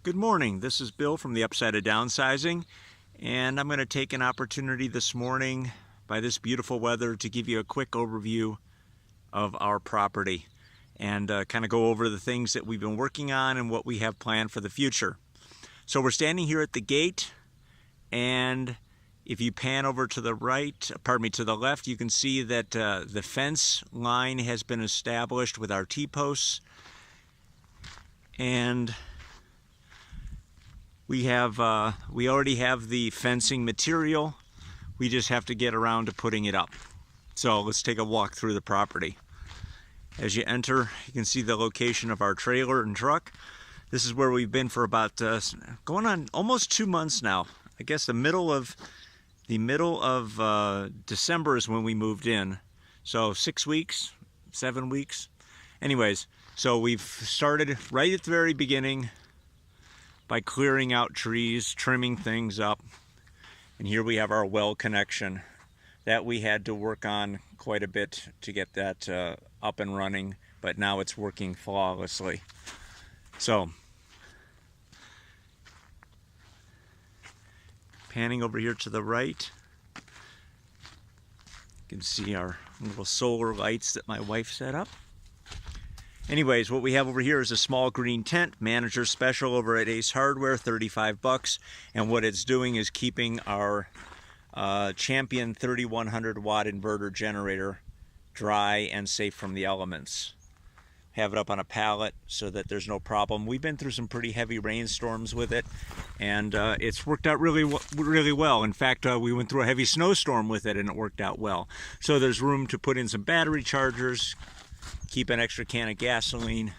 Good morning, this is Bill from the Upside of Downsizing, and I'm going to take an opportunity this morning by this beautiful weather to give you a quick overview of our property and kind of go over the things that we've been working on and what we have planned for the future. So we're standing here at the gate, and if you pan over to the to the left, you can see that the fence line has been established with our T-posts, and we already have the fencing material. We just have to get around to putting it up. So let's take a walk through the property. As you enter, you can see the location of our trailer and truck. This is where we've been for about going on almost 2 months now. I guess the middle of December is when we moved in. So 6 weeks, 7 weeks. Anyways, so we've started right at the very beginning by clearing out trees, trimming things up. And here we have our well connection that we had to work on quite a bit to get that up and running, but now it's working flawlessly. So, panning over here to the right, you can see our little solar lights that my wife set up. Anyways, what we have over here is a small green tent, manager special over at Ace Hardware, 35 bucks. And what it's doing is keeping our Champion 3100 watt inverter generator dry and safe from the elements. Have it up on a pallet so that there's no problem. We've been through some pretty heavy rainstorms with it, and it's worked out really well. In fact, we went through a heavy snowstorm with it and it worked out well. So there's room to put in some battery chargers, keep an extra can of gasoline,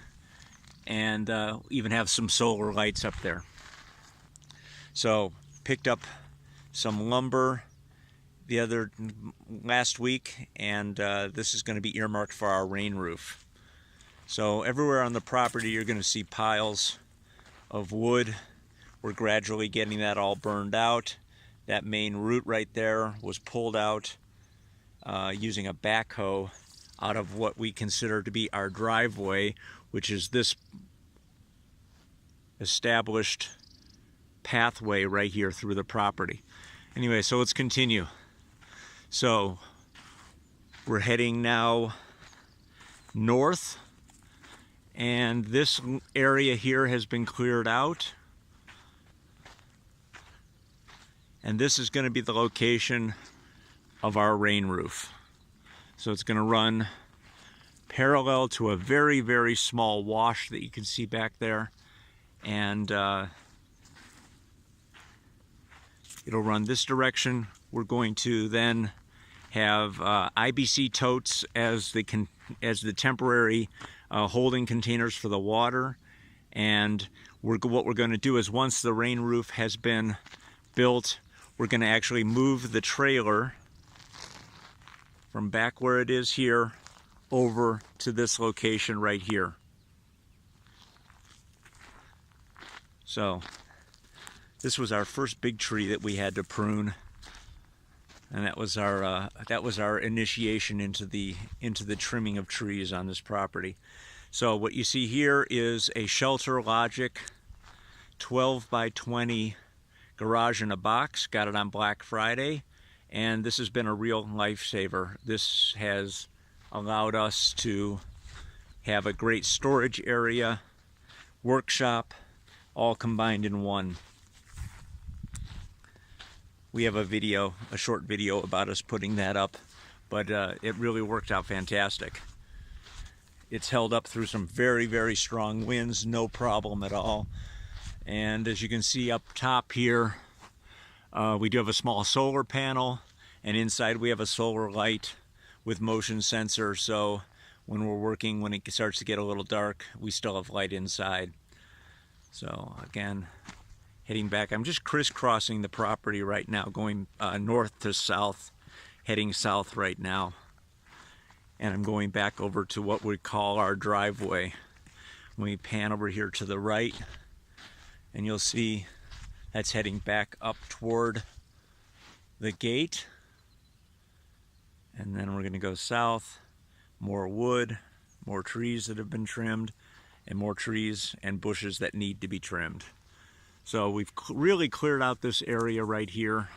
and even have some solar lights up there. So picked up some lumber last week, and this is going to be earmarked for our rain roof. So everywhere on the property you're going to see piles of wood. We're gradually getting that all burned out. That main root right there was pulled out using a backhoe out of what we consider to be our driveway, which is this established pathway right here through the property. Anyway, so let's continue. So we're heading now north, and this area here has been cleared out, and this is going to be the location of our rain roof. So it's going to run parallel to a very, very small wash that you can see back there. And it'll run this direction. We're going to then have IBC totes as the temporary holding containers for the water. And what we're going to do is, once the rain roof has been built, we're going to actually move the trailer from back where it is here over to this location right here. So this was our first big tree that we had to prune, and that was our initiation into the trimming of trees on this property. So what you see here is a Shelter Logic 12 by 20 garage in a box. Got it on Black Friday. And this has been a real lifesaver. This has allowed us to have a great storage area, workshop, all combined in one. We have a short video about us putting that up, but it really worked out fantastic. It's held up through some very, very strong winds, no problem at all. And as you can see up top here, we do have a small solar panel, and inside we have a solar light with motion sensor, so when it starts to get a little dark, we still have light inside. So again, heading back, I'm just crisscrossing the property right now, going north to south, heading south right now. And I'm going back over to what we call our driveway. When we pan over here to the right, and you'll see that's heading back up toward the gate. And then we're going to go south, more wood, more trees that have been trimmed, and more trees and bushes that need to be trimmed. So we've really cleared out this area right here.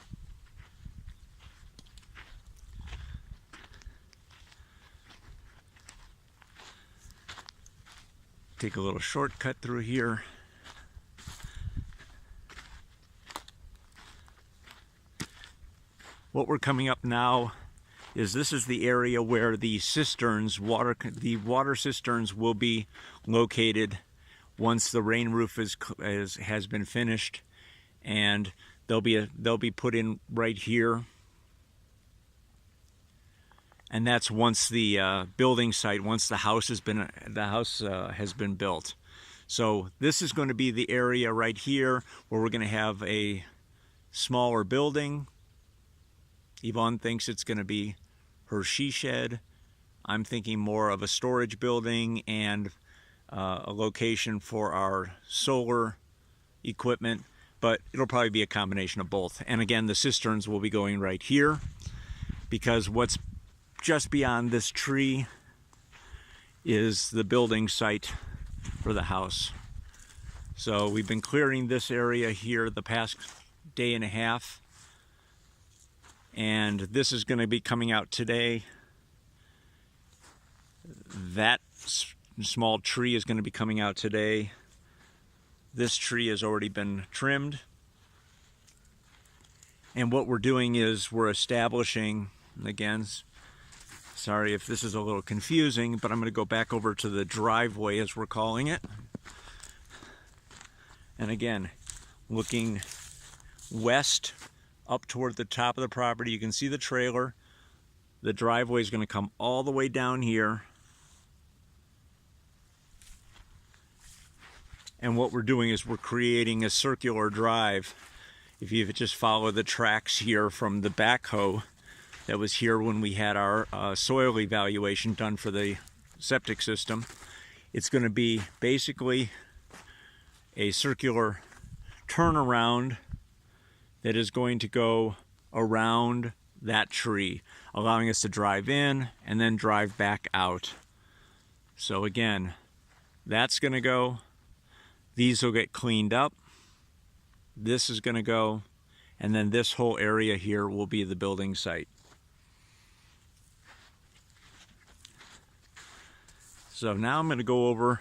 Take a little shortcut through here. What we're coming up now is this is the area where the cisterns, the water cisterns will be located once the rain roof has been finished, and they'll be put in right here. And that's once the building site, once the house has been built. So this is going to be the area right here where we're going to have a smaller building. Yvonne thinks it's going to be her she shed. I'm thinking more of a storage building and a location for our solar equipment, but it'll probably be a combination of both. And again, the cisterns will be going right here, because what's just beyond this tree is the building site for the house. So we've been clearing this area here the past day and a half, and this is going to be coming out today. That small tree is going to be coming out today. This tree has already been trimmed. And what we're doing is we're establishing, again, sorry if this is a little confusing, but I'm going to go back over to the driveway, as we're calling it. And again, looking west up toward the top of the property, you can see the trailer. The driveway is going to come all the way down here. And what we're doing is we're creating a circular drive. If you just follow the tracks here from the backhoe that was here when we had our soil evaluation done for the septic system, it's going to be basically a circular turnaround that is going to go around that tree, allowing us to drive in and then drive back out. So again, that's going to go. These will get cleaned up. This is going to go, and then this whole area here will be the building site. So now I'm going to go over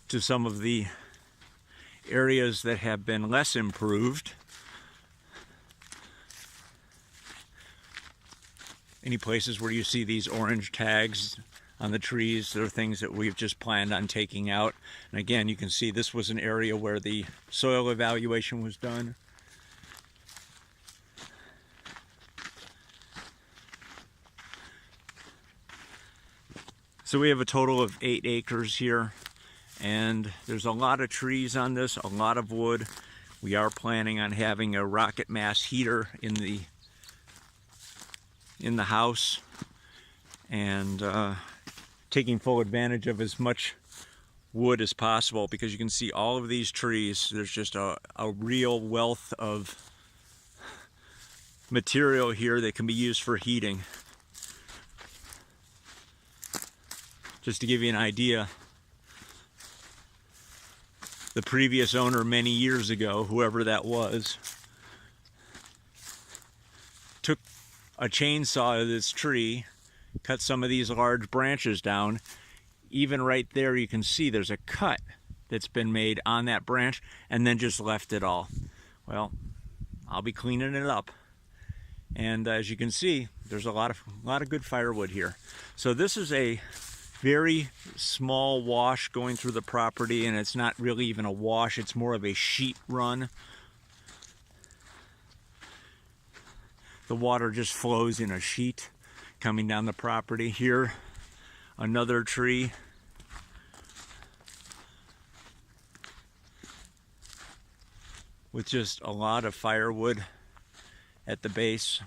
to some of the areas that have been less improved. Any places where you see these orange tags on the trees, there are things that we've just planned on taking out. And again, you can see this was an area where the soil evaluation was done. So we have a total of 8 acres here, and there's a lot of trees on this, a lot of wood. We are planning on having a rocket mass heater in the house, and taking full advantage of as much wood as possible, because you can see all of these trees. There's just a real wealth of material here that can be used for heating. Just to give you an idea, the previous owner many years ago, whoever that was, took a chainsaw to this tree, cut some of these large branches down. Even right there you can see there's a cut that's been made on that branch, and then just left it all. Well, I'll be cleaning it up, and as you can see, there's a lot of good firewood here. So this is a very small wash going through the property, and it's not really even a wash, it's more of a sheet run. The water just flows in a sheet coming down the property. Here, another tree. With just a lot of firewood at the base.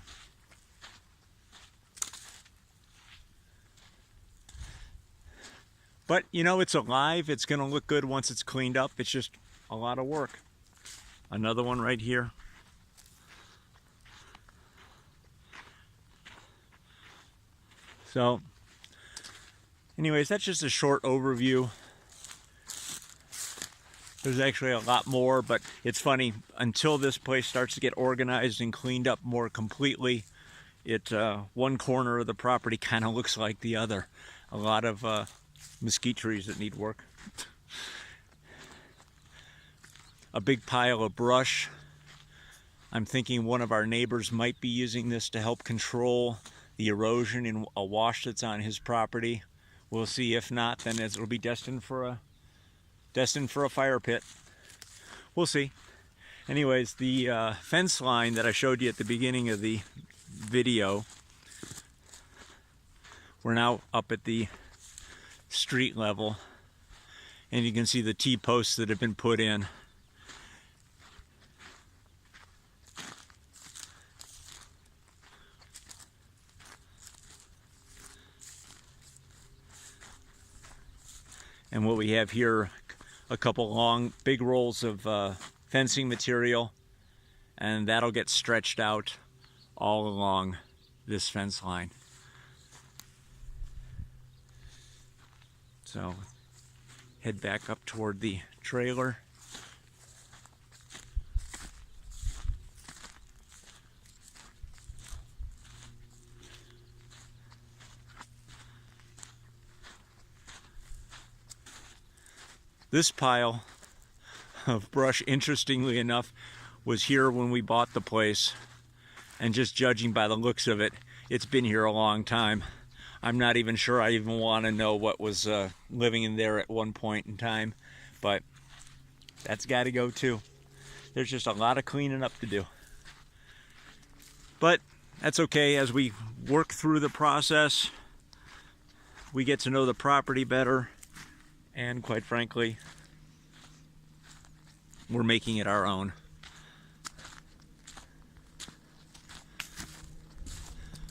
But, you know, it's alive. It's going to look good once it's cleaned up. It's just a lot of work. Another one right here. So, anyways, that's just a short overview There's actually a lot more, but it's funny, until this place starts to get organized and cleaned up more completely, one corner of the property kind of looks like the other. A lot of mesquite trees that need work. A big pile of brush. I'm thinking one of our neighbors might be using this to help control the erosion in a wash that's on his property. We'll see. If not, then it'll be destined for a fire pit. We'll see. Anyways, the fence line that I showed you at the beginning of the video, we're now up at the street level, and you can see the T-posts that have been put in. And what we have here, a couple long, big rolls of fencing material, and that'll get stretched out all along this fence line. So, head back up toward the trailer. This pile of brush, interestingly enough, was here when we bought the place, and just judging by the looks of it, it's been here a long time. I'm not even sure I even want to know what was living in there at one point in time, but that's got to go too. There's just a lot of cleaning up to do. But that's okay. As we work through the process, we get to know the property better. And quite frankly, we're making it our own.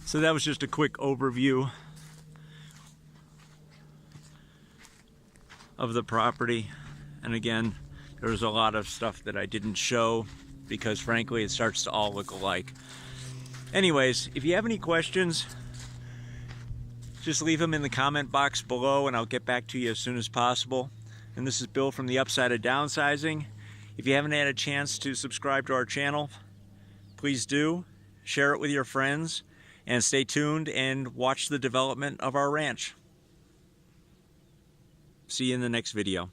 So that was just a quick overview of the property. And again, there's a lot of stuff that I didn't show because frankly, it starts to all look alike. Anyways, if you have any questions, just leave them in the comment box below and I'll get back to you as soon as possible. And this is Bill from the Upside of Downsizing. If you haven't had a chance to subscribe to our channel, please do. Share it with your friends and stay tuned and watch the development of our ranch. See you in the next video.